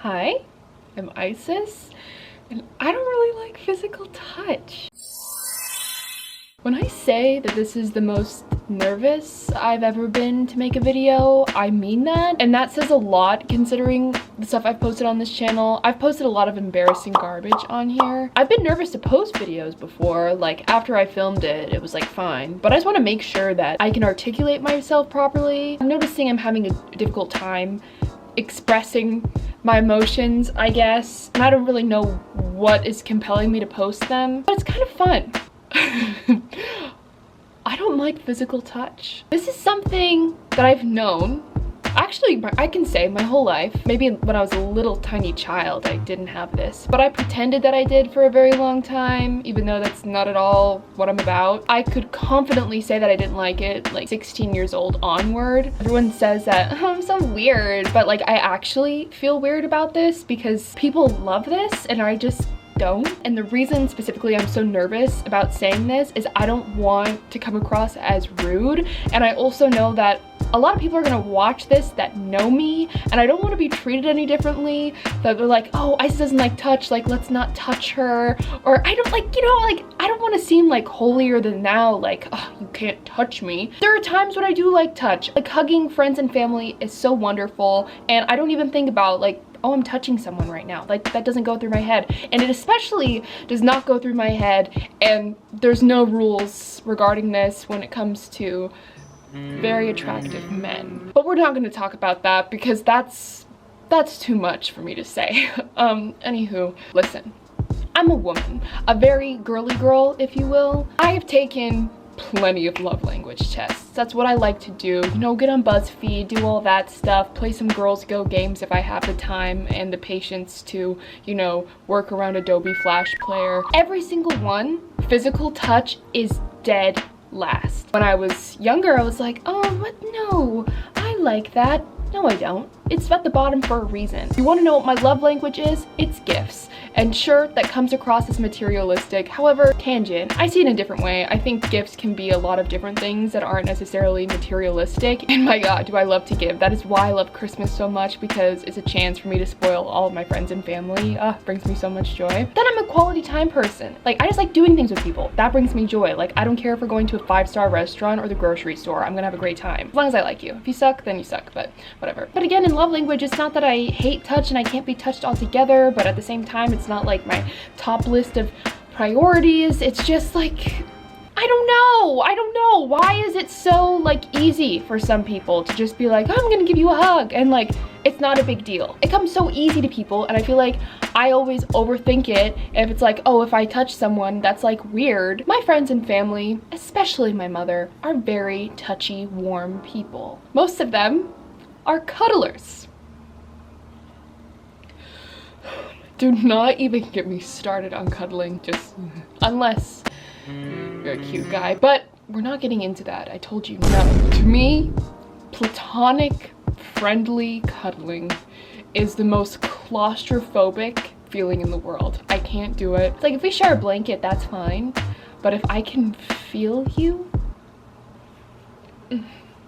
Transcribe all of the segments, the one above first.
Hi, I'm Isis, and I don't really like physical touch. When I say that this is the most nervous I've ever been to make a video, I mean that. And that says a lot considering the stuff I've posted on this channel. I've posted a lot of embarrassing garbage on here. I've been nervous to post videos before, like after I filmed it, it was like fine. But I just want to make sure that I can articulate myself properly. I'm noticing I'm having a difficult time expressing my emotions, I guess. And I don't really know what is compelling me to post them, but it's kind of fun. I don't like physical touch. This is something that I've known, actually, I can say my whole life. Maybe when I was a little tiny child, I didn't have this, but I pretended that I did for a very long time, even though that's not at all what I'm about. I could confidently say that I didn't like it, like 16 years old onward. Everyone says that, oh, I'm so weird, but like I actually feel weird about this because people love this and I just don't. And the reason specifically I'm so nervous about saying this is I don't want to come across as rude, and I also know that a lot of people are gonna watch this that know me, and I don't want to be treated any differently, that they're like, oh, Isis doesn't like touch, like let's not touch her, or I don't like, you know, like I don't want to seem like holier than thou, like, oh, you can't touch me. There are times when I do like touch, like hugging friends and family is so wonderful, and I don't even think about like, oh, I'm touching someone right now. Like that doesn't go through my head, and it especially does not go through my head, and there's no rules regarding this when it comes to very attractive men. But we're not going to talk about that because that's too much for me to say. Anywho, listen, I'm a woman, a very girly girl, if you will. I have taken plenty of love language tests. That's what I like to do, you know, get on BuzzFeed, do all that stuff, play some Girls Go games if I have the time and the patience to, you know, work around Adobe Flash Player. Every single one, physical touch is dead last. When I was younger, I was like, oh, what? No, I like that. No, I don't. It's at the bottom for a reason. You want to know what my love language is? It's gifts. And sure, that comes across as materialistic. However, tangent, I see it in a different way. I think gifts can be a lot of different things that aren't necessarily materialistic. And my God, do I love to give. That is why I love Christmas so much, because it's a chance for me to spoil all of my friends and family. Brings me so much joy. Then I'm a quality time person. Like, I just like doing things with people. That brings me joy. Like, I don't care if we're going to a 5-star restaurant or the grocery store. I'm gonna have a great time. As long as I like you. If you suck, then you suck, but whatever. But again, in love language, it's not that I hate touch and I can't be touched altogether, but at the same time, it's not like my top list of priorities. It's just like, I don't know. Why is it so like easy for some people to just be like, oh, I'm gonna give you a hug, and like it's not a big deal. It comes so easy to people, and I feel like I always overthink it. If it's like, oh, if I touch someone, that's like weird. My friends and family, especially my mother, are very touchy, warm people. Most of them are cuddlers. Do not even get me started on cuddling, just unless you're a cute guy. But we're not getting into that. I told you no. To me, platonic, friendly cuddling is the most claustrophobic feeling in the world. I can't do it. It's like if we share a blanket, that's fine. But if I can feel you,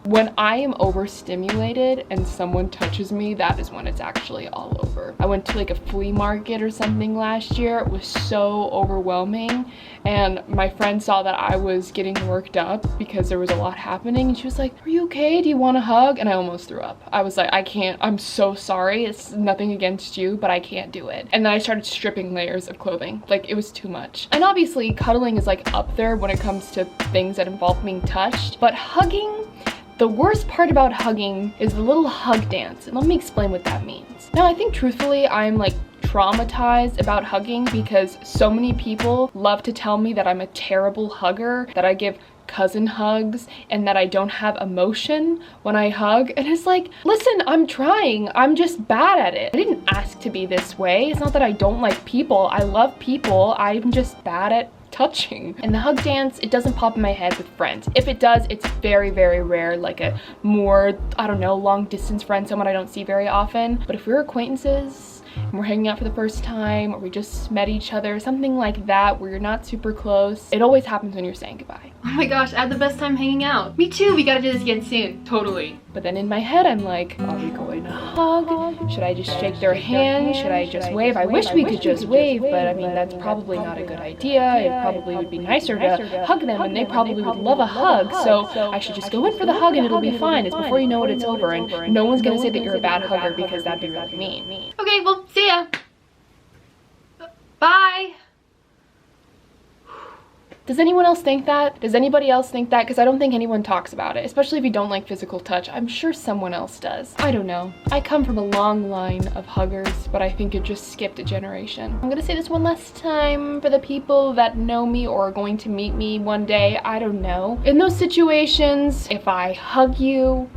when I am overstimulated and someone touches me, that is when it's actually all over. I went to like a flea market or something last year. It was so overwhelming, and my friend saw that I was getting worked up because there was a lot happening, and she was like, are you okay? Do you want a hug? And I almost threw up. I was like, I can't. I'm so sorry. It's nothing against you, but I can't do it. And then I started stripping layers of clothing. Like, it was too much. And obviously cuddling is like up there when it comes to things that involve being touched, but hugging, the worst part about hugging is the little hug dance, and let me explain what that means. Now, I think truthfully, I'm like traumatized about hugging because so many people love to tell me that I'm a terrible hugger, that I give cousin hugs, and that I don't have emotion when I hug. And it's like, listen, I'm trying. I'm just bad at it. I didn't ask to be this way. It's not that I don't like people. I love people. I'm just bad at touching. And the hug dance, it doesn't pop in my head with friends. If it does, it's very, very rare, like a more, I don't know, long distance friend, someone I don't see very often. But if we're acquaintances and we're hanging out for the first time, or we just met each other, something like that where you're not super close, it always happens when you're saying goodbye. Oh my gosh, I had the best time hanging out. Me too, we gotta do this again soon. Totally. But then in my head, I'm like, are we going a hug? Should I just shake their hand? Should I just wave? I wish we could just wave, but I mean, that's probably not a good idea. It probably would be nicer to hug them, and they probably would love a hug. So I should just go in for the hug and it'll be fine. It's before you know it, it's over, and no one's gonna say that you're a bad hugger because that'd be really mean. Okay, well, see ya. Bye. Does anyone else think that? Does anybody else think that? Because I don't think anyone talks about it, especially if you don't like physical touch. I'm sure someone else does. I don't know. I come from a long line of huggers, but I think it just skipped a generation. I'm gonna say this one last time for the people that know me or are going to meet me one day. I don't know. In those situations, if I hug you,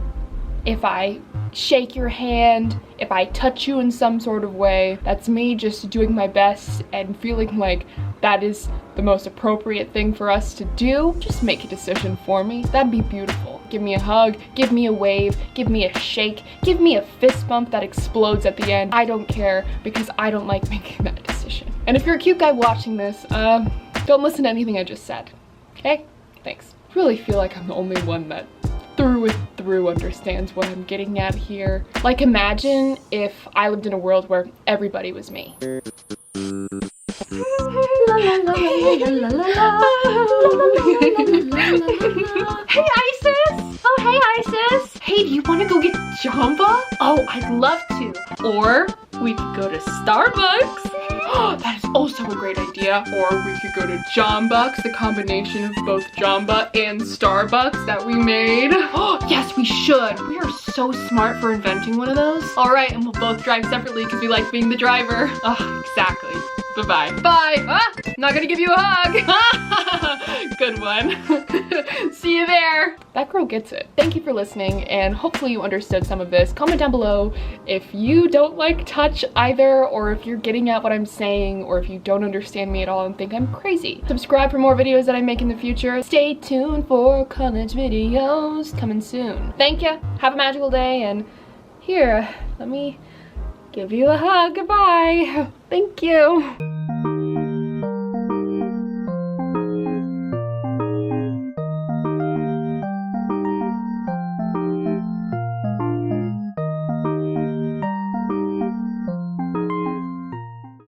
if I shake your hand, if I touch you in some sort of way, that's me just doing my best and feeling like that is the most appropriate thing for us to do. Just make a decision for me. That'd be beautiful. Give me a hug, give me a wave, give me a shake, give me a fist bump that explodes at the end. I don't care, because I don't like making that decision. And if you're a cute guy watching this, don't listen to anything I just said, okay? Thanks. I really feel like I'm the only one that through and through understands what I'm getting at here. Like, imagine if I lived in a world where everybody was me. Hey Isis! Oh hey Isis! Hey, do you want to go get Jamba? Oh, I'd love to. Or we could go to Starbucks. That is also a great idea. Or we could go to Jamba, the combination of both Jamba and Starbucks that we made. Oh, yes, we should. We are so smart for inventing one of those. All right, and we'll both drive separately because we like being the driver. Oh, exactly. Bye-bye. Bye. Ah, not gonna give you a hug. Good one. See you there. That girl gets it. Thank you for listening, and hopefully you understood some of this. Comment down below if you don't like touch either, or if you're getting at what I'm saying, or if you don't understand me at all and think I'm crazy. Subscribe for more videos that I make in the future. Stay tuned for college videos coming soon. Thank you. Have a magical day, and here, let me give you a hug. Goodbye. Thank you.